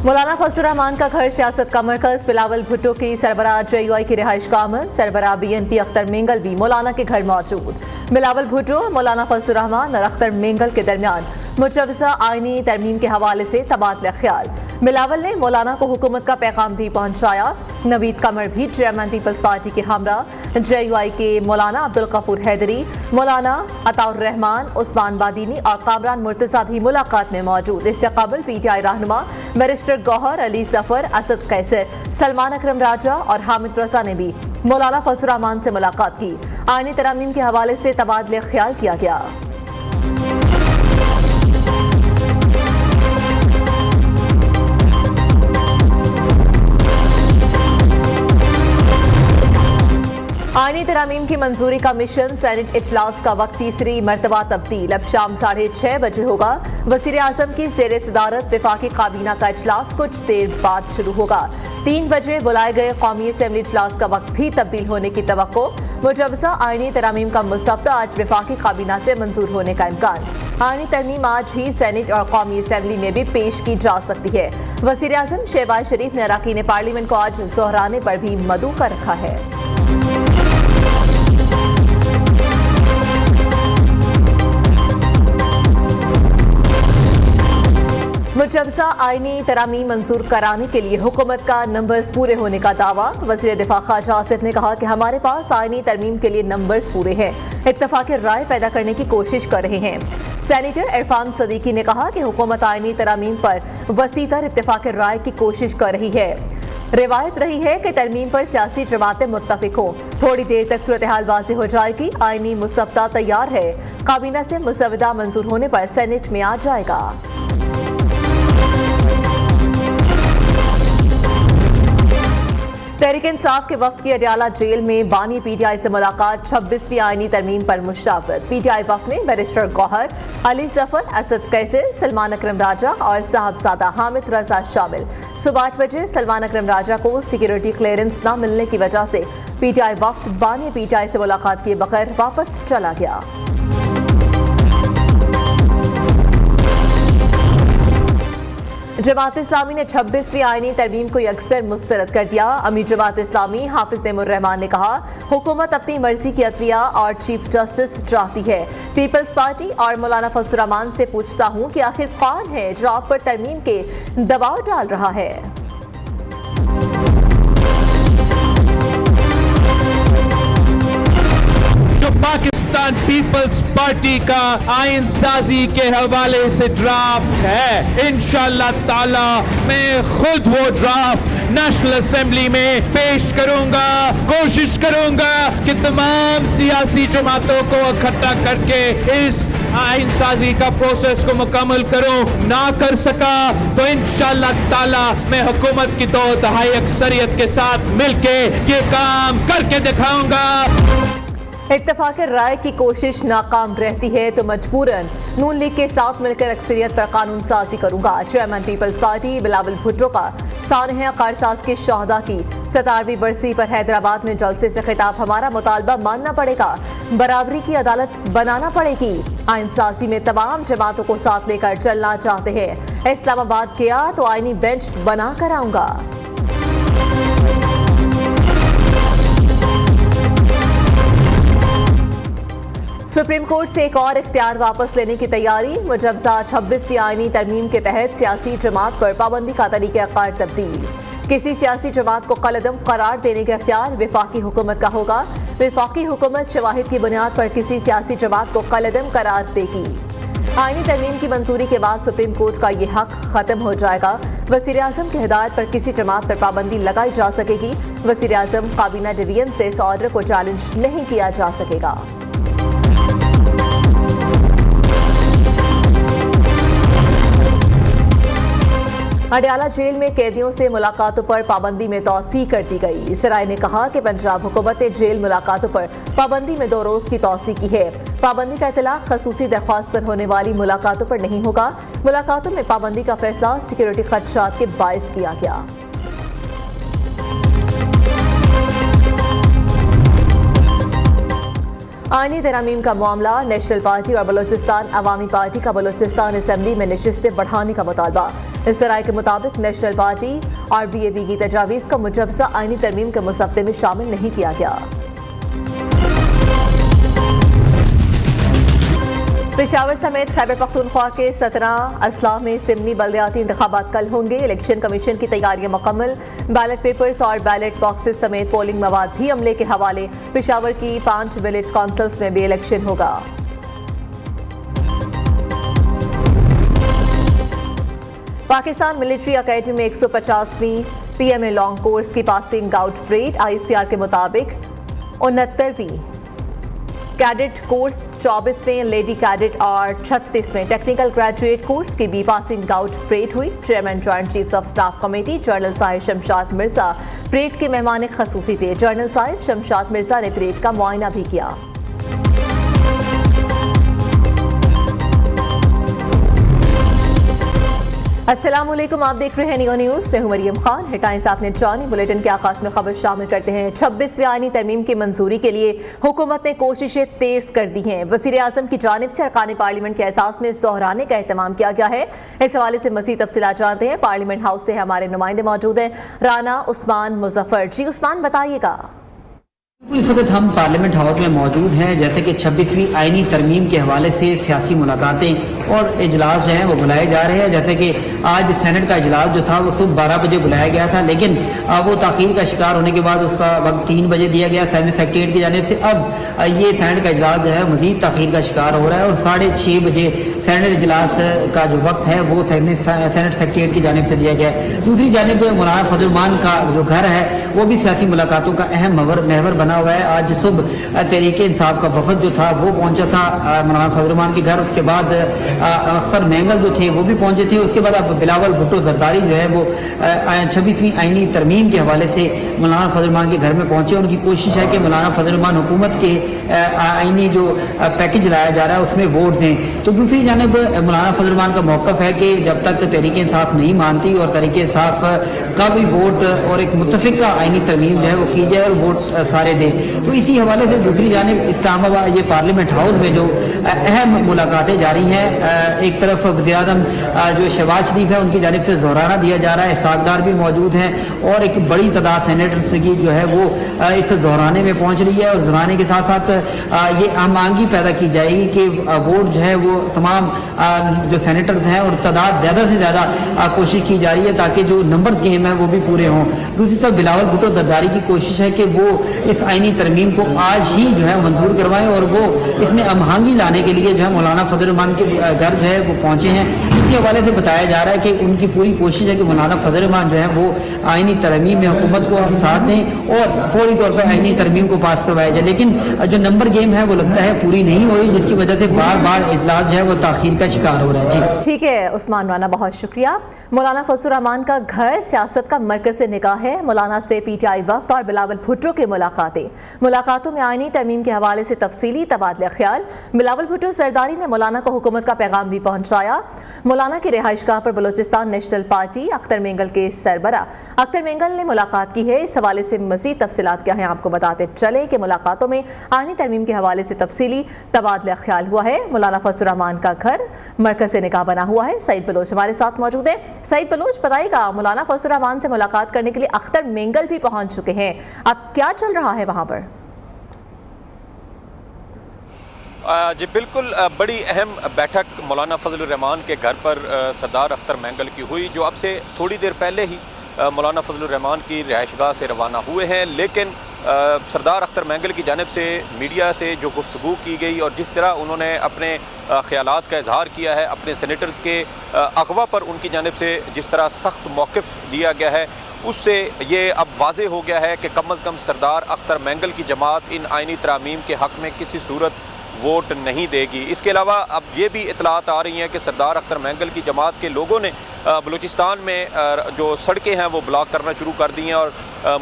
मौलाना फजलुर रहमान का घर सियासत का मरकज। बिलावल भुट्टो की सरबराह JUI की रिहाइश का अमल। सरबराह BNP अख्तर मेंगल भी मौलाना के घर मौजूद। बिलावल भुट्टो, मौलाना फजलुर रहमान और अख्तर मेंगल के दरमियान मुजवजा आईनी तरमीम के हवाले से तबादला ख्याल। बिलावल ने मौलाना को हुकूमत का पैगाम भी पहुंचाया। नवीद कमर भी चेयरमैन पीपल्स पार्टी के हमरा। JUI के मौलाना अब्दुल गफूर हैदरी, मौलाना अताउर रहमान, उस्मान बादीनी और कामरान मुर्तजा भी मुलाकात में मौजूद। इससे कबल PTI रहनुमा बैरिस्टर गौहर अली जफर, असद कैसर, सलमान अकरम राजा और हामिद रजा ने भी मौलाना फजलुर रहमान से मुलाकात की। आईनी तरमीम के हवाले से तबादला ख्याल किया गया। आईनी तरामीम की मंजूरी का मिशन। सेनेट इजलास का वक्त तीसरी मरतबा तब्दील। अब शाम 6:30 बजे होगा। वज़ीर आज़म की ज़ेर सदारत वफाकी काबीना का इजलास कुछ देर बाद शुरू होगा। 3 बजे बुलाए गए कौमी असम्बली इजलास का वक्त भी तब्दील होने की तवक्को। मुजवजा आईनी तरामीम का मुसव्वदा आज वफाकी काबीना से मंजूर होने का इम्कान। आईनी तरमीम आज ही सेनेट और कौमी असम्बली में भी पेश की जा सकती है। वज़ीर आज़म शहबाज शरीफ ने अरकान पार्लियामेंट को आज दोहराने पर भी मदऊ कर रखा है। मुजवजा आईनी तरामीम मंजूर कराने के लिए हुकूमत का नंबर्स पूरे होने का दावा। वज़ीर दिफा ख्वाजा आसिफ ने कहा कि हमारे पास आईनी तरमीम के लिए नंबर्स पूरे हैं, इत्तफाक राय पैदा करने की कोशिश कर रहे हैं। सेनेटर इरफान सदीकी ने कहा कि हुकूमत आईनी तरामीम पर वसीतर इत्तफाक राय की कोशिश कर रही है। रिवायत रही है कि तरमीम पर सियासी जमातें मुत्तफिक हों। थोड़ी देर तक सूरत हाल वाज़ेह हो जाएगी। आईनी मुसव्वदा तैयार है। काबीना से मुसव्वदा मंजूर होने पर सेनेट में आ जाएगा। तहरीक इंसाफ के वफ्द की अडयाला जेल में बानी PTI से मुलाकात। 26वीं आईनी तरमीम पर मुशावरत। PTI वफ्द में बैरिस्टर गौहर अली जफर, असद कैसर, सलमान अकरम राजा और साहबजादा हामिद रजा शामिल। सुबह 8 बजे सलमान अकरम राजा को सिक्योरिटी क्लियरेंस न मिलने की वजह से PTI वफ्द बानी PTI से मुलाकात किए बगैर वापस चला गया। जमात इस्लामी ने 26वीं आईनी तरमीम को अक्सर मुस्तरद कर दिया। अमीर जमात इस्लामी हाफिज नईमुर रहमान ने कहा, हुकूमत अपनी मर्जी की अदलिया और चीफ जस्टिस चाहती है। पीपल्स पार्टी और मौलाना फजलुर रहमान से पूछता हूँ कि आखिर कौन है जो आप पर तरमीम के दबाव डाल रहा है। पाकिस्तान पीपल्स पार्टी का आइन साजी के हवाले से ड्राफ्ट है, इंशाअल्लाह ताला मैं खुद वो ड्राफ्ट नेशनल असेंबली में पेश करूंगा। कोशिश करूंगा कि तमाम सियासी जमातों को इकट्ठा करके इस आइन साजी का प्रोसेस को मुकम्मल करूं। ना कर सका तो इंशाअल्लाह ताला मैं हुकूमत की 2 तिहाई अक्सरियत के साथ मिलके ये काम करके दिखाऊंगा। इत्तफाक राय की कोशिश नाकाम रहती है तो मजबूरन नून लीग के साथ मिलकर अक्सरियत पर कानून साजी करूंगा। Chairman peoples party Bilawal Bhutto का सानह कारसाज के शहदा की 17वीं बरसी पर हैदराबाद में जलसे से खिताब। हमारा मुतालबा मानना पड़ेगा, बराबरी की अदालत बनाना पड़ेगी। आइन साजी में तमाम जमातों को साथ लेकर चलना चाहते हैं। इस्लामाबाद गया तो आईनी बेंच बना कर आऊंगा। सुप्रीम कोर्ट से एक और इख्तियार वापस लेने की तैयारी। मुजवजा 26वीं आईनी तरमीम के तहत सियासी जमात पर पाबंदी का तरीक़ाकार तब्दील। किसी सियासी जमात को कलअदम करार देने का इख्तियार वफाकी हुकूमत का होगा। वफाकी हुकूमत शवाहिद की बुनियाद पर किसी सियासी जमात को कलअदम करार देगी। आईनी तरमीम की मंजूरी के बाद सुप्रीम कोर्ट का यह हक खत्म हो जाएगा। वज़ीर आज़म की हिदायत पर किसी जमात पर पाबंदी लगाई जा सकेगी। वज़ीर आज़म काबीना डिवीजन से इस ऑर्डर को चैलेंज नहीं किया जा सकेगा। अडयाला जेल में कैदियों से मुलाकातों पर पाबंदी में तौसी कर दी गई। सराय ने कहा कि पंजाब हुकूमत ने जेल मुलाकातों पर पाबंदी में 2 रोज की तौसी की है। पाबंदी का इतलाक खसूसी दरख्वास्त पर होने वाली मुलाकातों पर नहीं होगा। मुलाकातों में पाबंदी का फैसला सिक्योरिटी खदशात के बायस किया गया। आईनी तरमीम का मामला, नेशनल पार्टी और बलूचिस्तान अवामी पार्टी का बलूचिस्तान असम्बली में नशिस्तें बढ़ाने का मुतालबा। इस राय के मुताबिक नेशनल पार्टी और BAP की तजावीज़ को मुजवजा आईनी तरमीम के मुसफ्ते में शामिल नहीं किया गया। पेशावर समेत खैबर पख्तूनख्वा के 17 अजला में सिमनी बल्दियाती इंतखाबात कल होंगे। इलेक्शन कमीशन की तैयारियां मुकम्मल। बैलेट पेपर्स और बैलेट बॉक्सेस समेत पोलिंग मवाद भी अमले के हवाले। पेशावर की 5 विलेज काउंसिल्स में भी इलेक्शन होगा। पाकिस्तान मिलिट्री अकेडमी में 150वीं PMA लॉन्ग कोर्स की पासिंग आउट परेड। ISPR के मुताबिक 69वीं कैडेट कोर्स, 24वें लेडी कैडेट और 36वें टेक्निकल ग्रेजुएट कोर्स की भी पासिंग आउट परेड हुई। Chairman joint chiefs of staff committee general Sahir Shamshad Mirza parade के मेहमान खसूसी थे। जनरल साहिर शमशाद मिर्जा ने परेड का मुआयना भी किया। अस्सलामुअलैकुम, आप देख रहे हैं नियो न्यूज़। मैं हूं मरियम खान। हेडलाइंस आपने जानी। बुलेटिन के आगाज में खबर शामिल करते हैं। 26वीं आईनी तरमीम की मंजूरी के लिए हुकूमत ने कोशिशें तेज कर दी हैं। वज़ीर आज़म की जानिब से अरकान पार्लियामेंट के एहसास में दोहराने का एहतमाम किया गया है। इस हवाले से मज़ीद तफसीलात जानते हैं। पार्लियामेंट हाउस से हमारे नुमाइंदे मौजूद हैं, राना उस्मान मुजफ्फर। जी उस्मान, बताइएगा। इस वक्त हम पार्लियामेंट हाउस में मौजूद हैं। जैसे कि 26वीं आईनी तरमीम के हवाले से सियासी मुलाकातें और इजलास जो हैं वो बुलाए जा रहे हैं। जैसे कि आज सेनेट का इजलास जो था वो सुबह 12 बजे बुलाया गया था, लेकिन वो ताख़ीर का शिकार होने के बाद उसका वक्त 3 बजे दिया गया सेनेट सेक्रेटरीट की जानिब से। अब ये सेनेट का इजलास जो है मज़ीद ताख़ीर का शिकार हो रहा है और 6:30 बजे सेनेट इजलास का जो वक्त है वो सेनेट सेक्रेटरीट की जानिब से दिया गया है। दूसरी जानिब मौलाना फजल रहमान का जो घर है वो भी सियासी मुलाकातों का अहम महवर बना हुआ है। आज सुबह तहरीक इंसाफ का वफद जो था वो पहुंचा था मौलाना फजल रहमान के घर। उसके बाद अख्तर मेंगल जो थे वो भी पहुंचे थे। उसके बाद अब बिलावल भुट्टो जरदारी जो है वो 26वीं आईनी तरमीम के हवाले से मौलाना फजल रहमान के घर में पहुंचे। उनकी कोशिश है कि मौलाना फजल रहमान हुकूमत के आईनी जो पैकेज लाया जा रहा है उसमें वोट दें। तो दूसरी जानिब मौलाना फजल रहमान का मौक़िफ़ है कि जब तक तहरीक इंसाफ नहीं मानती और तहरीक इंसाफ का भी वोट और एक मुत्तफ़िक़ा आईनी तरमीम जो है वो की जाए और वोट सारे दें। तो इसी हवाले से दूसरी जानिब इस्लामाबाद ये पार्लियामेंट हाउस में जो अहम मुलाकातें जारी हैं, एक तरफ वज़ीर-ए-आज़म जो शहबाज शरीफ है उनकी जानिब से ज़ोराना दिया जा रहा है, सागदार भी मौजूद हैं और एक बड़ी तादाद सेनेटर्स की जो है वो इस ज़ोराने में पहुँच रही है। और ज़ोराने के साथ साथ ये आमांगी पैदा की जाएगी कि वोट जो है वो तमाम जो सेनेटर्स हैं और तादाद ज़्यादा से ज़्यादा कोशिश की जा रही है ताकि जो नंबर्स गेम है वो भी पूरे हों। दूसरी तरफ बिलावल भुट्टो जरदारी की कोशिश है कि वो इस आईनी तरमीम को आज ही जो है मंजूर करवाएं और वो इसमें अमहांगी लाने के लिए जो है मौलाना फजल रहमान के घर जो है वो पहुंचे हैं। इसी हवाले से बताया जा रहा है कि उनकी पूरी कोशिश है कि मौलाना फजल रहमान जो है वो आईनी तरमीम में हुकूमत को साथ दें और फौरी तौर पर आईनी तरमीम को पास करवाया जाए। लेकिन जो नंबर गेम है वो लगता है पूरी नहीं हुई, जिसकी वजह से बार बार इजलास जो है वो ताख़ीर का शिकार हो रहा है। जी ठीक है उस्मान राना, बहुत शुक्रिया। मौलाना फजल रहमान का घर सियासत का मरकज़ से निगाह है। मौलाना से PTI वफ़द और बिलावल भुट्टो की मुलाकातों में आईनी तरमीम के हवाले से तफसीली तबादला ख्याल। बिलावल भुट्टो सरदारी ने मौलाना को हुकूमत का पैगाम भी पहुंचाया। मौलाना की रिहाइशगाह पर बलूचिस्तान नेशनल पार्टी अख्तर मेंगल के सरबरा अख्तर मेंगल ने मुलाकात की है। इस हवाले से मज़ीद तफसीलात क्या हैं आपको बताते चले कि मुलाकातों में आईनी तरमीम के हवाले से तफसीली तबादला ख्याल हुआ है। मौलाना फजल रहमान का घर मरकज़ से निगाह बना हुआ है। सईद बलोच हमारे साथ मौजूद है। सईद बलोच, बताइएगा, मौलाना फजल रहमान से मुलाकात करने के लिए अख्तर मेंगल भी पहुंच चुके हैं, अब क्या चल रहा है वहां पर? जी बिल्कुल, बड़ी अहम बैठक मौलाना फजल रहमान के घर पर सरदार अख्तर मेंगल की हुई, जो अब से थोड़ी देर पहले ही मौलाना फजल रहमान की रिहाइशगाह से रवाना हुए हैं। लेकिन सरदार अख्तर मेंगल की जानिब से मीडिया से जो गुफ्तगू की गई और जिस तरह उन्होंने अपने ख़यालात का इजहार किया है, अपने सेनेटर्स के अगवा पर उनकी जानिब से जिस तरह सख्त मौक़िफ़ दिया गया है, उससे ये अब वाज़े हो गया है कि कम अज़ कम सरदार अख्तर मेंगल की जमात इन आइनी तरामीम के हक़ में किसी सूरत वोट नहीं देगी। इसके अलावा अब ये भी इतलात आ रही हैं कि सरदार अख्तर मेंगल की जमात के लोगों ने बलूचिस्तान में जो सड़कें हैं वो ब्लॉक करना शुरू कर दी हैं और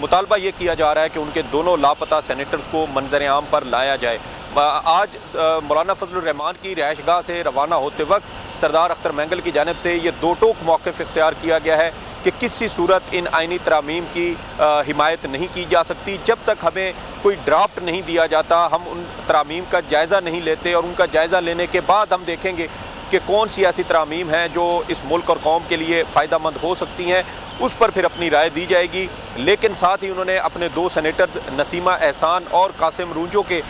मुतालबा ये किया जा रहा है कि उनके दोनों लापता सेनेटर्स को मंजर आम पर लाया जाए। आज मौलाना फजलुर रहमान की रिहाइशगाह से रवाना होते वक्त सरदार अख्तर मैंगल की जानिब से ये दो टोक मौक़िफ़ इख्तियार किया गया है कि किसी सूरत इन आइनी तरामीम की हिमायत नहीं की जा सकती। जब तक हमें कोई ड्राफ्ट नहीं दिया जाता, हम उन तरामीम का जायज़ा नहीं लेते, और उनका जायज़ा लेने के बाद हम देखेंगे कि कौन सी ऐसी तरामीम हैं जो इस मुल्क और कौम के लिए फ़ायदेमंद हो सकती हैं, उस पर फिर अपनी राय दी जाएगी। लेकिन साथ ही उन्होंने अपने दो सेनेटर्स नसीमा एहसान और कासिम रूंजो के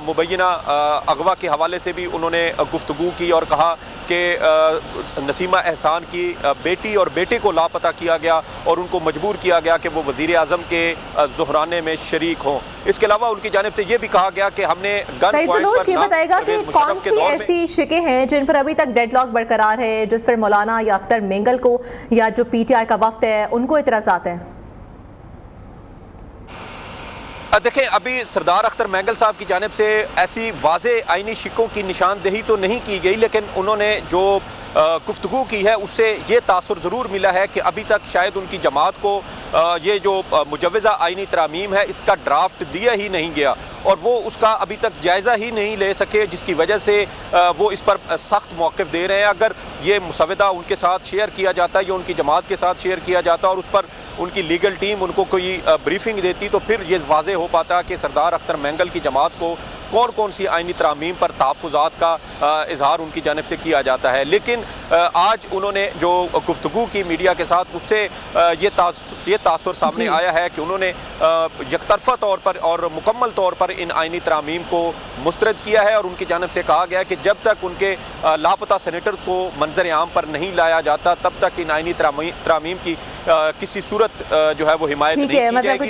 मुबैना अगवा के हवाले से भी उन्होंने गुफ्तगू की और कहा कि नसीमा एहसान की बेटी और बेटे को लापता किया गया और उनको मजबूर किया गया कि वो वज़ीर आज़म के ज़ुहराने में शरीक हों। इसके अलावा उनकी जानिब से ये भी कहा गया कि हमने गन पॉइंट पर ये बताएगा कि कौन सी ऐसी शिकें हैं जिन पर अभी तक डेडलॉक बरकरार है, जिस पर मौलाना या अख्तर मेंगल को या जो PTI का वफ्द है उनको इतराज़ात हैं? देखें, अभी सरदार अख्तर मैंगल साहब की जानिब से ऐसी वाज़े आइनी शिकों की निशानदेही तो नहीं की गई, लेकिन उन्होंने जो गुफ्तगू की है उससे ये तासुर ज़रूर मिला है कि अभी तक शायद उनकी जमात को ये जो मुजव्वज़ा आइनी तरामीम है इसका ड्राफ्ट दिया ही नहीं गया और वो उसका अभी तक जायज़ा ही नहीं ले सके, जिसकी वजह से वो इस पर सख्त मौक़िफ़ दे रहे हैं। अगर ये मुसवदा उनके साथ शेयर किया जाता या उनकी जमात के साथ शेयर किया जाता और उस पर उनकी लीगल टीम उनको कोई ब्रीफिंग देती तो फिर ये वाज़े हो पाता कि सरदार अख्तर मैंगल की जमात को कौन कौन सी आइनी तरामीम पर तहफ़्फ़ुज़ात का इजहार उनकी जानिब से किया जाता है। लेकिन आज उन्होंने जो गुफ्तगू की मीडिया के साथ, उससे ये तासुर सामने आया है कि उन्होंने यकतरफ़ा तौर पर और मुकम्मल तौर पर इन आइनी तरामीम को मुस्तरद किया है और उनकी जानिब से कहा गया है कि जब तक उनके लापता सेनेटर्स को मंजर आम पर नहीं लाया जाता तब तक इन आइनी तरामीम की किसी सूरत जो है वो हिमायत नहीं की जाएगी।